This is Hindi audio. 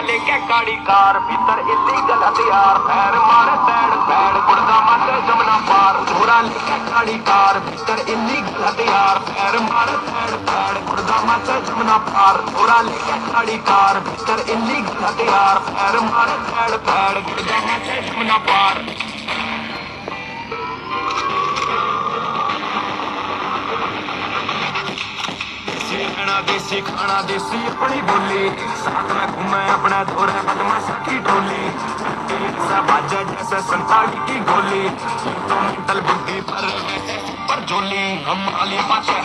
लेके काली कार भीतर इलीगल हथियार पैर मारे पैड़ पैड़ गुड़दा मारे जमना पार छोरा लेके काली कार भीतर इलीगल हथियार पैर मारे पैड़ पैड़ गुड़दा मारे जमना पार छोरा लेके काली कार भीतर इलीगल हथियार पैर मारे पैड़ पैड़ गुड़दा मारे जमना पार देसी खाना देसी अपनी बोली साथ में घूमे अपने धोरे बदमाश की टोली बाजा जैसे संताड़ी की गोली तो मेंटल बुद्धि पर जोली हम आली पाछे